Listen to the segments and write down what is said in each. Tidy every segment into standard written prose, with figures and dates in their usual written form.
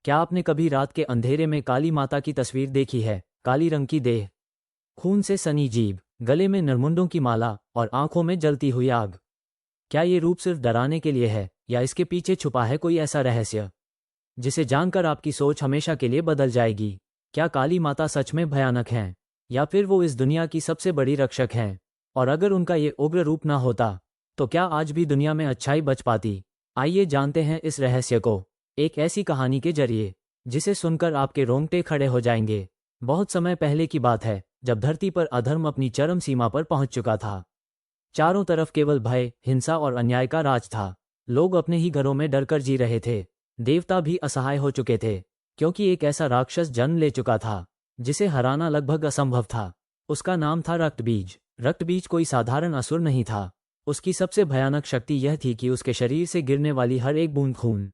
क्या आपने कभी रात के अंधेरे में काली माता की तस्वीर देखी है? काली रंग की देह, खून से सनी जीभ, गले में नरमुंडों की माला और आंखों में जलती हुई आग। क्या ये रूप सिर्फ डराने के लिए है या इसके पीछे छुपा है कोई ऐसा रहस्य जिसे जानकर आपकी सोच हमेशा के लिए बदल जाएगी? क्या काली माता सच में भयानक हैं या फिर वो इस दुनिया की सबसे बड़ी रक्षक हैं? और अगर उनका ये उग्र रूप ना होता तो क्या आज भी दुनिया में अच्छाई बच पाती? आइए जानते हैं इस रहस्य को, एक ऐसी कहानी के जरिए जिसे सुनकर आपके रोंगटे खड़े हो जाएंगे। बहुत समय पहले की बात है, जब धरती पर अधर्म अपनी चरम सीमा पर पहुंच चुका था। चारों तरफ केवल भय, हिंसा और अन्याय का राज था। लोग अपने ही घरों में डरकर जी रहे थे। देवता भी असहाय हो चुके थे, क्योंकि एक ऐसा राक्षस जन्म ले चुका था जिसे हराना लगभग असंभव था। उसका नाम था रक्तबीज। रक्तबीज कोई साधारण असुर नहीं था। उसकी सबसे भयानक शक्ति यह थी कि उसके शरीर से गिरने वाली हर एक बूंद खून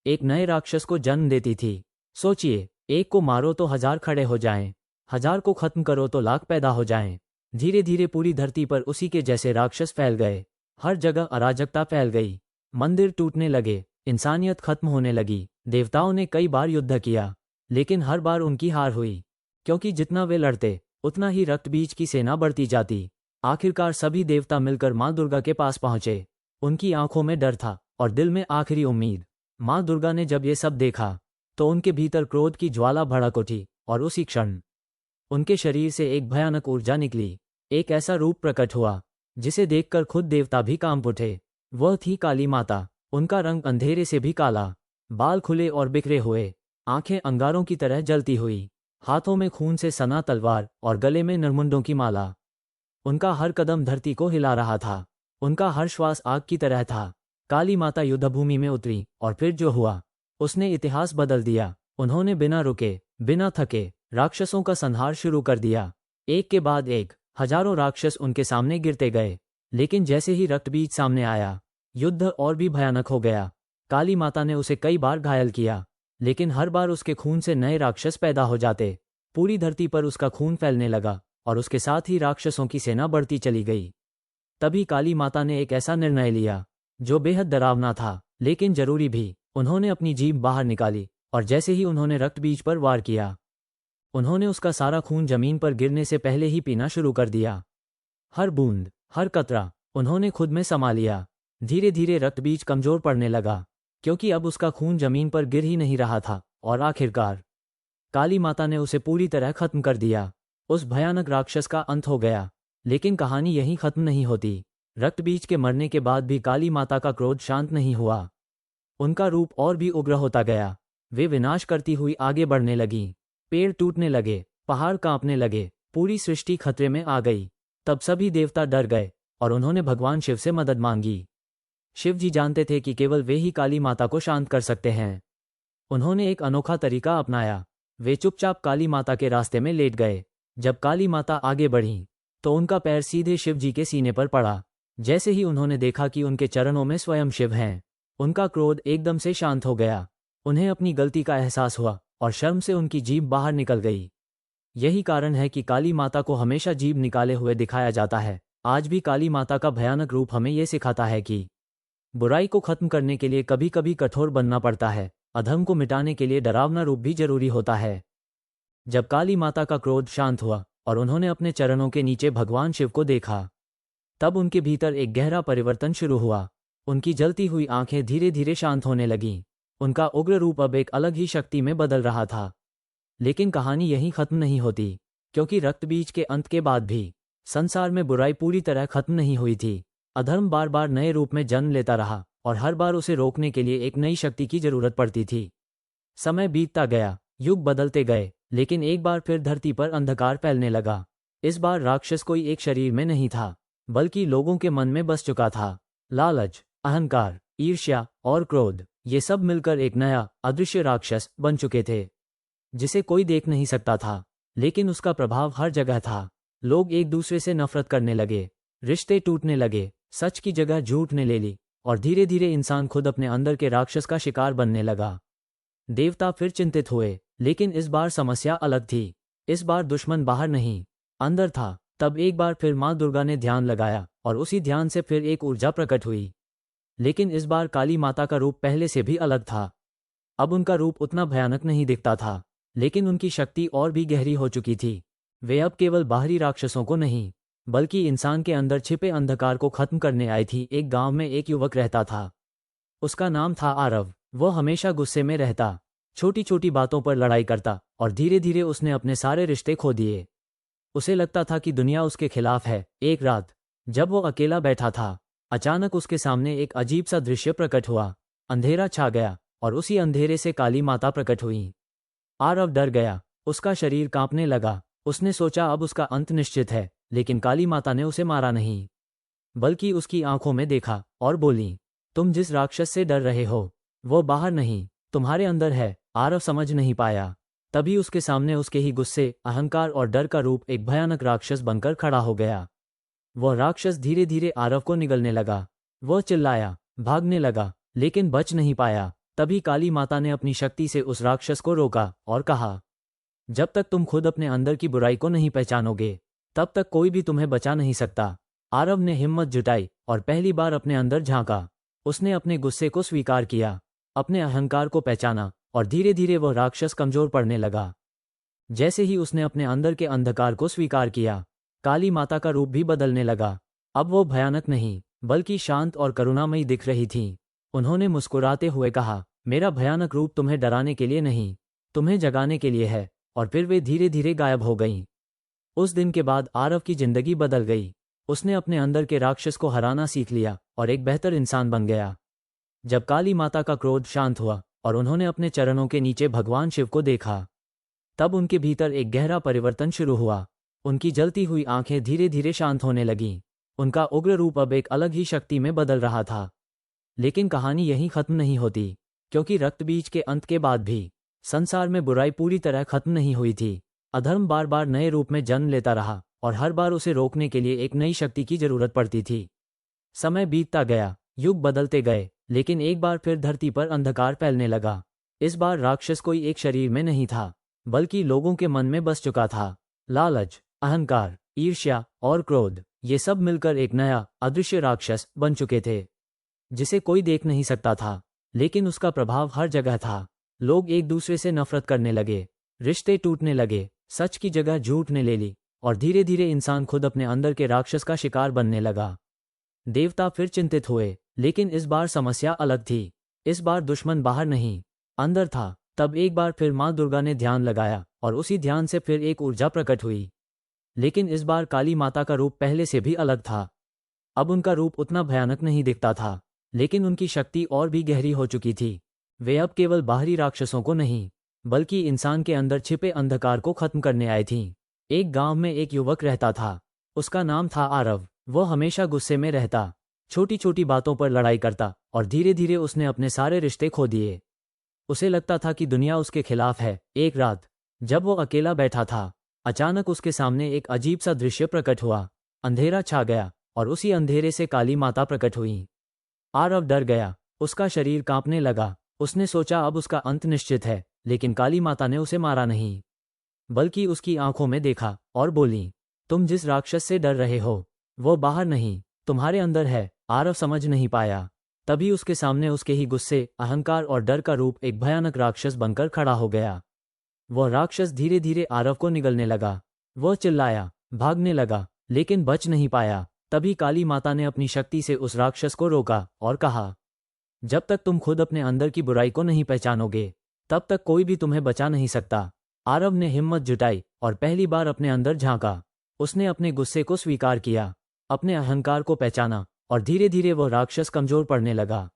एक नए राक्षस को जन्म देती थी। सोचिए, एक को मारो तो 1000 खड़े हो जाएं, 1000 को खत्म करो तो लाख पैदा हो जाएं। धीरे धीरे पूरी धरती पर उसी के जैसे राक्षस फैल गए। हर जगह अराजकता फैल गई। मंदिर टूटने लगे, इंसानियत खत्म होने लगी। देवताओं ने कई बार युद्ध किया, लेकिन हर बार उनकी हार हुई, क्योंकि जितना वे लड़ते उतना ही रक्तबीज की सेना बढ़ती जाती। आखिरकार सभी देवता मिलकर माँ दुर्गा के पास पहुंचे। उनकी आंखों में डर था और दिल में आखिरी उम्मीद। माँ दुर्गा ने जब ये सब देखा तो उनके भीतर क्रोध की ज्वाला भड़क उठी और उसी क्षण उनके शरीर से एक भयानक ऊर्जा निकली। एक ऐसा रूप प्रकट हुआ जिसे देखकर खुद देवता भी कांप उठे। वह थी काली माता। उनका रंग अंधेरे से भी काला, बाल खुले और बिखरे हुए, आंखें अंगारों की तरह जलती हुई, हाथों में खून से सना तलवार और गले में नरमुंडों की माला। उनका हर कदम धरती को हिला रहा था। उनका हर श्वास आग की तरह था। काली माता युद्धभूमि में उतरी और फिर जो हुआ उसने इतिहास बदल दिया। उन्होंने बिना रुके, बिना थके राक्षसों का संहार शुरू कर दिया। एक के बाद एक हजारों राक्षस उनके सामने गिरते गए, लेकिन जैसे ही रक्तबीज सामने आया, युद्ध और भी भयानक हो गया। काली माता ने उसे कई बार घायल किया, लेकिन हर बार उसके खून से नए राक्षस पैदा हो जाते। पूरी धरती पर उसका खून फैलने लगा और उसके साथ ही राक्षसों की सेना बढ़ती चली गई। तभी काली माता ने एक ऐसा निर्णय लिया जो बेहद डरावना था, लेकिन जरूरी भी। उन्होंने अपनी जीभ बाहर निकाली और जैसे ही उन्होंने रक्तबीज पर वार किया, उन्होंने उसका सारा खून जमीन पर गिरने से पहले ही पीना शुरू कर दिया। हर बूंद, हर कतरा उन्होंने खुद में समा लिया। धीरे धीरे रक्तबीज कमजोर पड़ने लगा, क्योंकि अब उसका खून जमीन पर गिर ही नहीं रहा था और आखिरकार काली माता ने उसे पूरी तरह खत्म कर दिया। उस भयानक राक्षस का अंत हो गया। लेकिन कहानी यहीं खत्म नहीं होती। रक्तबीज के मरने के बाद भी काली माता का क्रोध शांत नहीं हुआ। उनका रूप और भी उग्र होता गया। वे विनाश करती हुई आगे बढ़ने लगीं। पेड़ टूटने लगे, पहाड़ कांपने लगे, पूरी सृष्टि खतरे में आ गई। तब सभी देवता डर गए और उन्होंने भगवान शिव से मदद मांगी। शिव जी जानते थे कि केवल वे ही काली माता को शांत कर सकते हैं। उन्होंने एक अनोखा तरीका अपनाया। वे चुपचाप काली माता के रास्ते में लेट गए। जब काली माता आगे बढ़ी तो उनका पैर सीधे शिव जी के सीने पर पड़ा। जैसे ही उन्होंने देखा कि उनके चरणों में स्वयं शिव हैं, उनका क्रोध एकदम से शांत हो गया। उन्हें अपनी गलती का एहसास हुआ और शर्म से उनकी जीभ बाहर निकल गई। यही कारण है कि काली माता को हमेशा जीभ निकाले हुए दिखाया जाता है। आज भी काली माता का भयानक रूप हमें यह सिखाता है कि बुराई को खत्म करने के लिए कभी कभी कठोर बनना पड़ता है। अधर्म को मिटाने के लिए डरावना रूप भी जरूरी होता है। जब काली माता का क्रोध शांत हुआ और उन्होंने अपने चरणों के नीचे भगवान शिव को देखा, तब उनके भीतर एक गहरा परिवर्तन शुरू हुआ। उनकी जलती हुई आंखें धीरे धीरे शांत होने लगीं। उनका उग्र रूप अब एक अलग ही शक्ति में बदल रहा था। लेकिन कहानी यहीं खत्म नहीं होती, क्योंकि रक्तबीज के अंत के बाद भी संसार में बुराई पूरी तरह खत्म नहीं हुई थी। अधर्म बार बार नए रूप में जन्म लेता रहा और हर बार उसे रोकने के लिए एक नई शक्ति की जरूरत पड़ती थी। समय बीतता गया, युग बदलते गए, लेकिन एक बार फिर धरती पर अंधकार फैलने लगा। इस बार राक्षस कोई एक शरीर में नहीं था, बल्कि लोगों के मन में बस चुका था। लालच, अहंकार, ईर्ष्या और क्रोध, ये सब मिलकर एक नया अदृश्य राक्षस बन चुके थे, जिसे कोई देख नहीं सकता था, लेकिन उसका प्रभाव हर जगह था। लोग एक दूसरे से नफरत करने लगे, रिश्ते टूटने लगे, सच की जगह झूठ ने ले ली और धीरे धीरे इंसान खुद अपने अंदर के राक्षस का शिकार बनने लगा। देवता फिर चिंतित हुए, लेकिन इस बार समस्या अलग थी। इस बार दुश्मन बाहर नहीं, अंदर था। तब एक बार फिर माँ दुर्गा ने ध्यान लगाया और उसी ध्यान से फिर एक ऊर्जा प्रकट हुई। लेकिन इस बार काली माता का रूप पहले से भी अलग था। अब उनका रूप उतना भयानक नहीं दिखता था, लेकिन उनकी शक्ति और भी गहरी हो चुकी थी। वे अब केवल बाहरी राक्षसों को नहीं, बल्कि इंसान के अंदर छिपे अंधकार को खत्म करने आई थी। एक गांव में एक युवक रहता था। उसका नाम था आरव। वो हमेशा गुस्से में रहता, छोटी छोटी बातों पर लड़ाई करता, और धीरे धीरे उसने अपने सारे रिश्ते खो दिए। उसे लगता था कि दुनिया उसके खिलाफ है। एक रात जब वो अकेला बैठा था, अचानक उसके सामने एक अजीब सा दृश्य प्रकट हुआ। अंधेरा छा गया और उसी अंधेरे से काली माता प्रकट हुई। आरव डर गया, उसका शरीर कांपने लगा। उसने सोचा अब उसका अंत निश्चित है, लेकिन काली माता ने उसे मारा नहीं, बल्कि उसकी आंखों में देखा और बोली, तुम जिस राक्षस से डर रहे हो वो बाहर नहीं, तुम्हारे अंदर है। आरव समझ नहीं पाया। तभी उसके सामने उसके ही गुस्से, अहंकार और डर का रूप एक भयानक राक्षस बनकर खड़ा हो गया। वह राक्षस धीरे धीरे आरव को निगलने लगा। वह चिल्लाया, भागने लगा, लेकिन बच नहीं पाया। तभी काली माता ने अपनी शक्ति से उस राक्षस को रोका और कहा, जब तक तुम खुद अपने अंदर की बुराई को नहीं पहचानोगे, तब तक कोई भी तुम्हें बचा नहीं सकता। आरव ने हिम्मत जुटाई और पहली बार अपने अंदर झांका। उसने अपने गुस्से को स्वीकार किया, अपने अहंकार को पहचाना, और धीरे धीरे वह राक्षस कमजोर पड़ने लगा। जैसे ही उसने अपने अंदर के अंधकार को स्वीकार किया, काली माता का रूप भी बदलने लगा। अब वो भयानक नहीं, बल्कि शांत और करुणामयी दिख रही थी। उन्होंने मुस्कुराते हुए कहा, मेरा भयानक रूप तुम्हें डराने के लिए नहीं, तुम्हें जगाने के लिए है। और फिर वे धीरे धीरे गायब हो गईं। उस दिन के बाद आरव की जिंदगी बदल गई। उसने अपने अंदर के राक्षस को हराना सीख लिया और एक बेहतर इंसान बन गया। जब काली माता का क्रोध शांत हुआ और उन्होंने अपने चरणों के नीचे भगवान शिव को देखा, तब उनके भीतर एक गहरा परिवर्तन शुरू हुआ। उनकी जलती हुई आंखें धीरे धीरे शांत होने लगीं। उनका उग्र रूप अब एक अलग ही शक्ति में बदल रहा था। लेकिन कहानी यहीं खत्म नहीं होती, क्योंकि रक्तबीज के अंत के बाद भी संसार में बुराई पूरी तरह खत्म नहीं हुई थी। अधर्म बार बार नए रूप में जन्म लेता रहा और हर बार उसे रोकने के लिए एक नई शक्ति की जरूरत पड़ती थी। समय बीतता गया, युग बदलते गए, लेकिन एक बार फिर धरती पर अंधकार फैलने लगा। इस बार राक्षस कोई एक शरीर में नहीं था, बल्कि लोगों के मन में बस चुका था। लालच, अहंकार, ईर्ष्या और क्रोध, ये सब मिलकर एक नया अदृश्य राक्षस बन चुके थे, जिसे कोई देख नहीं सकता था, लेकिन उसका प्रभाव हर जगह था। लोग एक दूसरे से नफरत करने लगे, रिश्ते टूटने लगे, सच की जगह झूठ ने ले ली, और धीरे धीरे इंसान खुद अपने अंदर के राक्षस का शिकार बनने लगा। देवता फिर चिंतित हुए, लेकिन इस बार समस्या अलग थी। इस बार दुश्मन बाहर नहीं, अंदर था। तब एक बार फिर माँ दुर्गा ने ध्यान लगाया और उसी ध्यान से फिर एक ऊर्जा प्रकट हुई। लेकिन इस बार काली माता का रूप पहले से भी अलग था। अब उनका रूप उतना भयानक नहीं दिखता था, लेकिन उनकी शक्ति और भी गहरी हो चुकी थी। वे अब केवल बाहरी राक्षसों को नहीं, बल्कि इंसान के अंदर छिपे अंधकार को खत्म करने आई थीं। एक गांव में एक युवक रहता था। उसका नाम था आरव। वो हमेशा गुस्से में रहता, छोटी छोटी बातों पर लड़ाई करता, और धीरे धीरे उसने अपने सारे रिश्ते खो दिए। उसे लगता था कि दुनिया उसके खिलाफ है। एक रात जब वो अकेला बैठा था, अचानक उसके सामने एक अजीब सा दृश्य प्रकट हुआ। अंधेरा छा गया और उसी अंधेरे से काली माता प्रकट हुई। आरव डर गया, उसका शरीर कांपने लगा। उसने सोचा अब उसका अंत निश्चित है, लेकिन काली माता ने उसे मारा नहीं, बल्कि उसकी आंखों में देखा और बोली, तुम जिस राक्षस से डर रहे हो वो बाहर नहीं, तुम्हारे अंदर है। आरव समझ नहीं पाया। तभी उसके सामने उसके ही गुस्से, अहंकार और डर का रूप एक भयानक राक्षस बनकर खड़ा हो गया। वह राक्षस धीरे धीरे आरव को निगलने लगा। वह चिल्लाया, भागने लगा, लेकिन बच नहीं पाया। तभी काली माता ने अपनी शक्ति से उस राक्षस को रोका और कहा, जब तक तुम खुद अपने अंदर की बुराई को नहीं पहचानोगे, तब तक कोई भी तुम्हें बचा नहीं सकता। आरव ने हिम्मत जुटाई और पहली बार अपने अंदर झांका। उसने अपने गुस्से को स्वीकार किया, अपने अहंकार को पहचाना, और धीरे धीरे वह राक्षस कमजोर पड़ने लगा।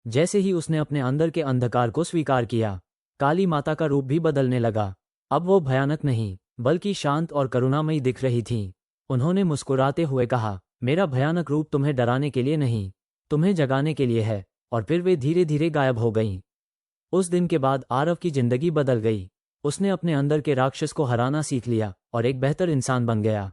जैसे ही उसने अपने अंदर के अंधकार को स्वीकार किया, काली माता का रूप भी बदलने लगा। अब वो भयानक नहीं, बल्कि शांत और करुणामयी दिख रही थी। उन्होंने मुस्कुराते हुए कहा, मेरा भयानक रूप तुम्हें डराने के लिए नहीं, तुम्हें जगाने के लिए है। और फिर वे धीरे धीरे गायब हो गईं। उस दिन के बाद आरव की जिंदगी बदल गई। उसने अपने अंदर के राक्षस को हराना सीख लिया और एक बेहतर इंसान बन गया।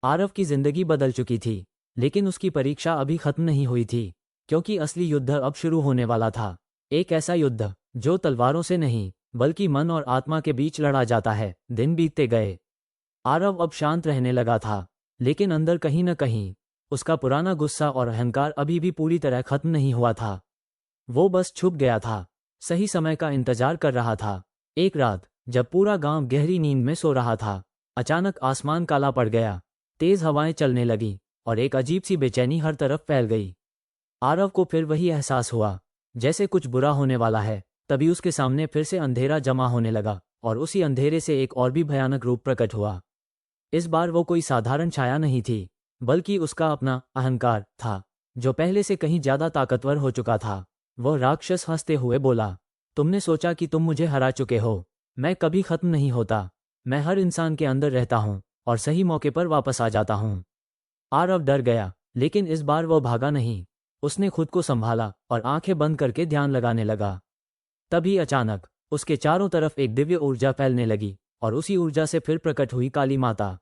आरव की जिंदगी बदल चुकी थी, लेकिन उसकी परीक्षा अभी खत्म नहीं हुई थी, क्योंकि असली युद्ध अब शुरू होने वाला था। एक ऐसा युद्ध जो तलवारों से नहीं, बल्कि मन और आत्मा के बीच लड़ा जाता है। दिन बीतते गए। आरव अब शांत रहने लगा था, लेकिन अंदर कहीं न कहीं उसका पुराना गुस्सा और अहंकार अभी भी पूरी तरह खत्म नहीं हुआ था। वो बस छुप गया था। सही समय का इंतजार कर रहा था। एक रात जब पूरा गांव गहरी नींद में सो रहा था, अचानक आसमान काला पड़ गया। तेज हवाएं चलने लगी और एक अजीब सी बेचैनी हर तरफ फैल गई। आरव को फिर वही एहसास हुआ जैसे कुछ बुरा होने वाला है। तभी उसके सामने फिर से अंधेरा जमा होने लगा और उसी अंधेरे से एक और भी भयानक रूप प्रकट हुआ। इस बार वो कोई साधारण छाया नहीं थी, बल्कि उसका अपना अहंकार था, जो पहले से कहीं ज्यादा ताकतवर हो चुका था। वह राक्षस हंसते हुए बोला, तुमने सोचा कि तुम मुझे हरा चुके हो। मैं कभी खत्म नहीं होता। मैं हर इंसान के अंदर रहता हूँ और सही मौके पर वापस आ जाता हूँ। आरव डर गया, लेकिन इस बार वह भागा नहीं। उसने खुद को संभाला और आंखें बंद करके ध्यान लगाने लगा। तभी अचानक उसके चारों तरफ एक दिव्य ऊर्जा फैलने लगी और उसी ऊर्जा से फिर प्रकट हुई काली माता।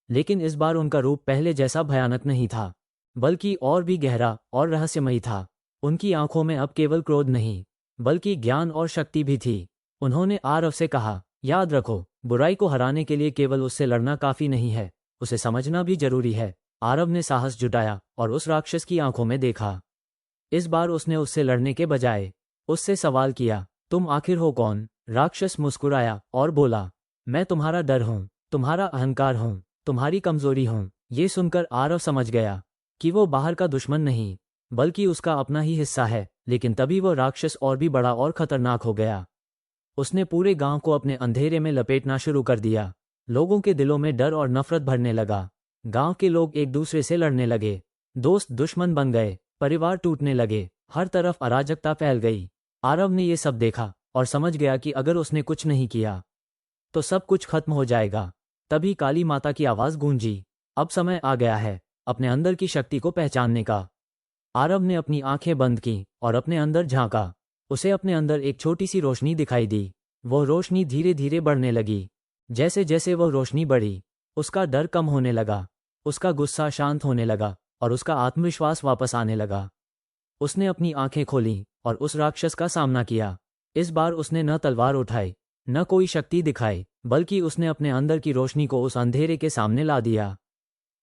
लेकिन इस बार उनका रूप पहले जैसा भयानक नहीं था, बल्कि और भी गहरा और रहस्यमयी था। उनकी आंखों में अब केवल क्रोध नहीं, बल्कि ज्ञान और शक्ति भी थी। उन्होंने आरव से कहा, याद रखो, बुराई को हराने के लिए केवल उससे लड़ना काफी नहीं है, उसे समझना भी जरूरी है। आरव ने साहस जुटाया और उस राक्षस की आंखों में देखा। इस बार उसने उससे लड़ने के बजाय उससे सवाल किया, तुम आखिर हो कौन? राक्षस मुस्कुराया और बोला, मैं तुम्हारा डर हूं, तुम्हारा अहंकार हूं, तुम्हारी कमजोरी हूं। ये सुनकर आरव समझ गया कि वो बाहर का दुश्मन नहीं, बल्कि उसका अपना ही हिस्सा है। लेकिन तभी वो राक्षस और भी बड़ा और खतरनाक हो गया। उसने पूरे गांव को अपने अंधेरे में लपेटना शुरू कर दिया। लोगों के दिलों में डर और नफरत भरने लगा। गांव के लोग एक दूसरे से लड़ने लगे, दोस्त दुश्मन बन गए, परिवार टूटने लगे, हर तरफ अराजकता फैल गई। आरव ने ये सब देखा और समझ गया कि अगर उसने कुछ नहीं किया तो सब कुछ खत्म हो जाएगा। तभी काली माता की आवाज गूंजी, अब समय आ गया है अपने अंदर की शक्ति को पहचानने का। आरव ने अपनी आंखें बंद की और अपने अंदर झांका। उसे अपने अंदर एक छोटी सी रोशनी दिखाई दी। वो रोशनी धीरे धीरे बढ़ने लगी। जैसे जैसे वह रोशनी बढ़ी, उसका डर कम होने लगा, उसका गुस्सा शांत होने लगा और उसका आत्मविश्वास वापस आने लगा। उसने अपनी आंखें खोली और उस राक्षस का सामना किया। इस बार उसने न तलवार उठाई, न कोई शक्ति दिखाई, बल्कि उसने अपने अंदर की रोशनी को उस अंधेरे के सामने ला दिया।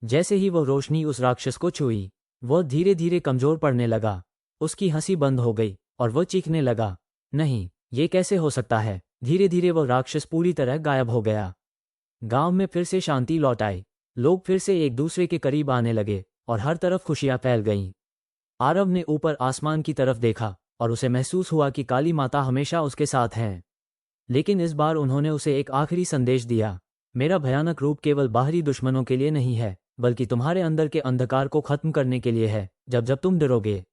जैसे ही वो रोशनी उस राक्षस को छुई, वह धीरे धीरे कमजोर पड़ने लगा। उसकी हंसी बंद हो गई और वह चीखने लगा, नहीं, ये कैसे हो सकता है? धीरे धीरे वह राक्षस पूरी तरह गायब हो गया। गांव में फिर से शांति लौट आई। लोग फिर से एक दूसरे के करीब आने लगे और हर तरफ खुशियां फैल गईं। आरव ने ऊपर आसमान की तरफ देखा और उसे महसूस हुआ कि काली माता हमेशा उसके साथ हैं। लेकिन इस बार उन्होंने उसे एक आखिरी संदेश दिया, मेरा भयानक रूप केवल बाहरी दुश्मनों के लिए नहीं है, बल्कि तुम्हारे अंदर के अंधकार को खत्म करने के लिए है। जब जब तुम डरोगे,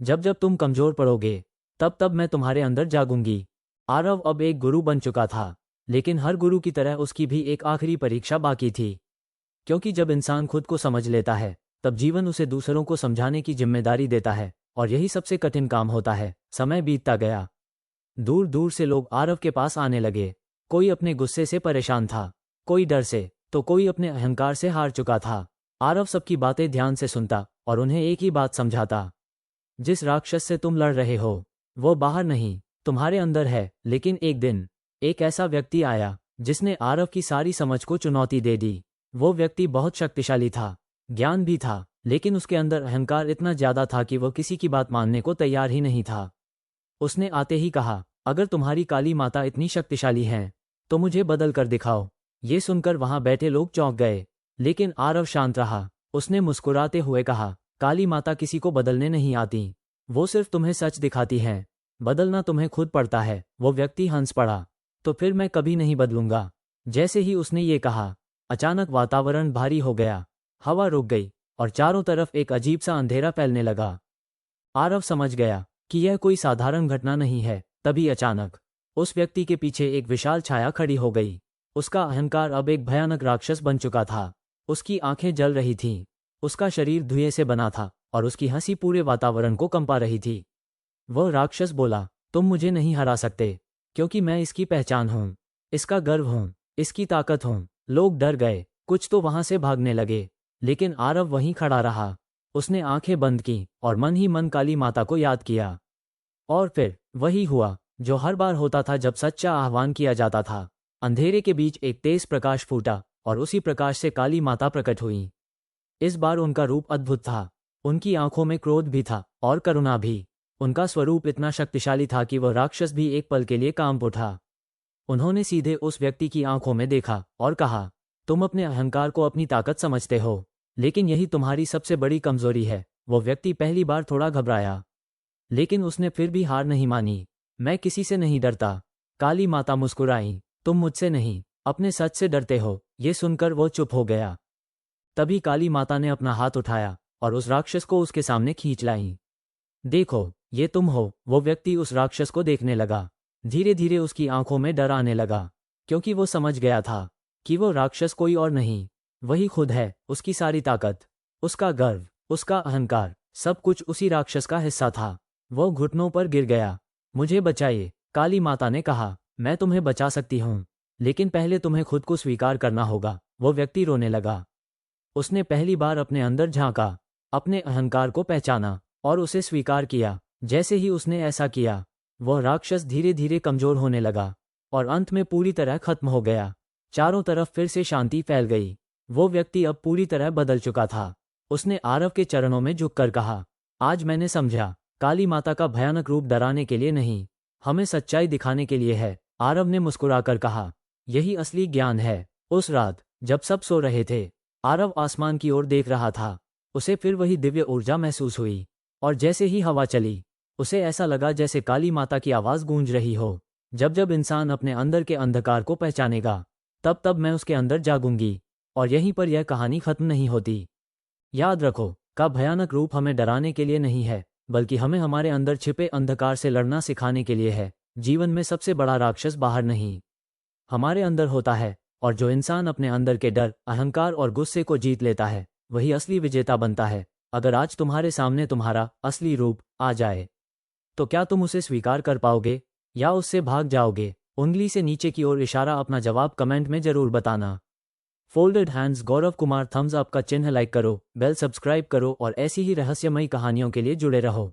जब जब तुम कमजोर पड़ोगे, तब तब मैं तुम्हारे अंदर जागूंगी। आरव अब एक गुरु बन चुका था, लेकिन हर गुरु की तरह उसकी भी एक आखिरी परीक्षा बाकी थी। क्योंकि जब इंसान खुद को समझ लेता है, तब जीवन उसे दूसरों को समझाने की जिम्मेदारी देता है, और यही सबसे कठिन काम होता है। समय बीतता गया। दूर दूर से लोग आरव के पास आने लगे। कोई अपने गुस्से से परेशान था, कोई डर से, तो कोई अपने अहंकार से हार चुका था। आरव सबकी बातें ध्यान से सुनता और उन्हें एक ही बात समझाता, जिस राक्षस से तुम लड़ रहे हो, वो बाहर नहीं, तुम्हारे अंदर है। लेकिन एक दिन एक ऐसा व्यक्ति आया जिसने आरव की सारी समझ को चुनौती दे दी। वो व्यक्ति बहुत शक्तिशाली था, ज्ञान भी था, लेकिन उसके अंदर अहंकार इतना ज्यादा था कि वह किसी की बात मानने को तैयार ही नहीं था। उसने आते ही कहा, अगर तुम्हारी काली माता इतनी शक्तिशाली हैं, तो मुझे बदल कर दिखाओ। ये सुनकर वहां बैठे लोग चौंक गए, लेकिन आरव शांत रहा। उसने मुस्कुराते हुए कहा, काली माता किसी को बदलने नहीं आती, वो सिर्फ तुम्हें सच दिखाती हैं। बदलना तुम्हें खुद पड़ता है। वो व्यक्ति हंस पड़ा, तो फिर मैं कभी नहीं बदलूंगा। जैसे ही उसने ये कहा, अचानक वातावरण भारी हो गया, हवा रुक गई और चारों तरफ एक अजीब सा अंधेरा फैलने लगा। आरव समझ गया कि यह कोई साधारण घटना नहीं है। तभी अचानक उस व्यक्ति के पीछे एक विशाल छाया खड़ी हो गई। उसका अहंकार अब एक भयानक राक्षस बन चुका था। उसकी आंखें जल रही थीं, उसका शरीर धुएं से बना था और उसकी हंसी पूरे वातावरण को कंपा रही थी। वह राक्षस बोला, तुम मुझे नहीं हरा सकते, क्योंकि मैं इसकी पहचान हूं, इसका गर्व हूं, इसकी ताकत हूं। लोग डर गए, कुछ तो वहां से भागने लगे, लेकिन आरव वहीं खड़ा रहा। उसने आंखें बंद की और मन ही मन काली माता को याद किया। और फिर वही हुआ जो हर बार होता था जब सच्चा आह्वान किया जाता था। अंधेरे के बीच एक तेज प्रकाश फूटा और उसी प्रकाश से काली माता प्रकट हुई। इस बार उनका रूप अद्भुत था। उनकी आंखों में क्रोध भी था और करुणा भी। उनका स्वरूप इतना शक्तिशाली था कि वह राक्षस भी एक पल के लिए कांप उठा। उन्होंने सीधे उस व्यक्ति की आंखों में देखा और कहा, तुम अपने अहंकार को अपनी ताकत समझते हो, लेकिन यही तुम्हारी सबसे बड़ी कमजोरी है। वो व्यक्ति पहली बार थोड़ा घबराया, लेकिन उसने फिर भी हार नहीं मानी। मैं किसी से नहीं डरता। काली माता मुस्कुराई, तुम मुझसे नहीं, अपने सच से डरते हो। ये सुनकर वो चुप हो गया। तभी काली माता ने अपना हाथ उठाया और उस राक्षस को उसके सामने खींच लाई। देखो, ये तुम हो। वो व्यक्ति उस राक्षस को देखने लगा। धीरे धीरे उसकी आंखों में डर आने लगा, क्योंकि वो समझ गया था कि वो राक्षस कोई और नहीं, वही खुद है। उसकी सारी ताकत, उसका गर्व, उसका अहंकार, सब कुछ उसी राक्षस का हिस्सा था। वो घुटनों पर गिर गया। मुझे बचाइए, काली माता ने कहा। मैं तुम्हें बचा सकती हूँ, लेकिन पहले तुम्हें खुद को स्वीकार करना होगा। वो व्यक्ति रोने लगा। उसने पहली बार अपने अंदर झांका, अपने अहंकार को पहचाना और उसे स्वीकार किया। जैसे ही उसने ऐसा किया, वह राक्षस धीरे धीरे कमजोर होने लगा और अंत में पूरी तरह खत्म हो गया। चारों तरफ फिर से शांति फैल गई। वो व्यक्ति अब पूरी तरह बदल चुका था। उसने आरव के चरणों में झुककर कहा, आज मैंने समझा, काली माता का भयानक रूप डराने के लिए नहीं, हमें सच्चाई दिखाने के लिए है। आरव ने मुस्कुराकर कहा, यही असली ज्ञान है। उस रात जब सब सो रहे थे, आरव आसमान की ओर देख रहा था। उसे फिर वही दिव्य ऊर्जा महसूस हुई, और जैसे ही हवा चली, उसे ऐसा लगा जैसे काली माता की आवाज़ गूंज रही हो, जब जब इंसान अपने अंदर के अंधकार को पहचानेगा, तब तब मैं उसके अंदर जागूंगी। और यहीं पर यह कहानी खत्म नहीं होती। याद रखो, का भयानक रूप हमें डराने के लिए नहीं है, बल्कि हमें हमारे अंदर छिपे अंधकार से लड़ना सिखाने के लिए है। जीवन में सबसे बड़ा राक्षस बाहर नहीं, हमारे अंदर होता है, और जो इंसान अपने अंदर के डर, अहंकार और गुस्से को जीत लेता है, वही असली विजेता बनता है। अगर आज तुम्हारे सामने तुम्हारा असली रूप आ जाए, तो क्या तुम उसे स्वीकार कर पाओगे या उससे भाग जाओगे? उंगली से नीचे की ओर इशारा। अपना जवाब कमेंट में जरूर बताना। Folded hands Gaurav Kumar. Thums up का चिन्ह लाइक करो, बेल सब्सक्राइब करो और ऐसी ही रहस्यमयी कहानियों के लिए जुड़े रहो।